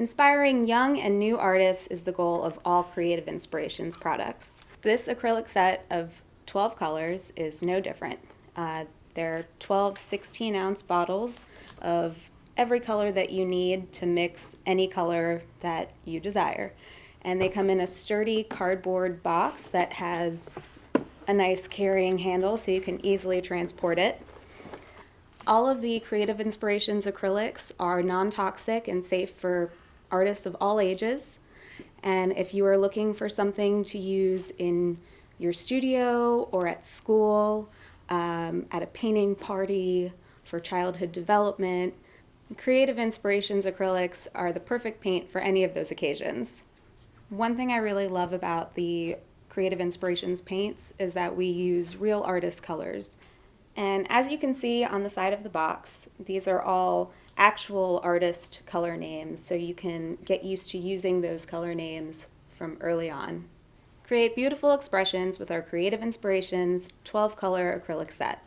Inspiring young and new artists is the goal of all Creative Inspirations products. This acrylic set of 12 colors is no different. They're 12 16-ounce bottles of every color that you need to mix any color that you desire. And they come in a sturdy cardboard box that has a nice carrying handle so you can easily transport it. All of the Creative Inspirations acrylics are non-toxic and safe for artists of all ages. And if you are looking for something to use in your studio or at school, at a painting party, for childhood development, Creative Inspirations acrylics are the perfect paint for any of those occasions. One thing I really love about the Creative Inspirations paints is that we use real artist colors. And as you can see on the side of the box, these are all actual artist color names, so you can get used to using those color names from early on. Create beautiful expressions with our Creative Inspirations 12-color acrylic set.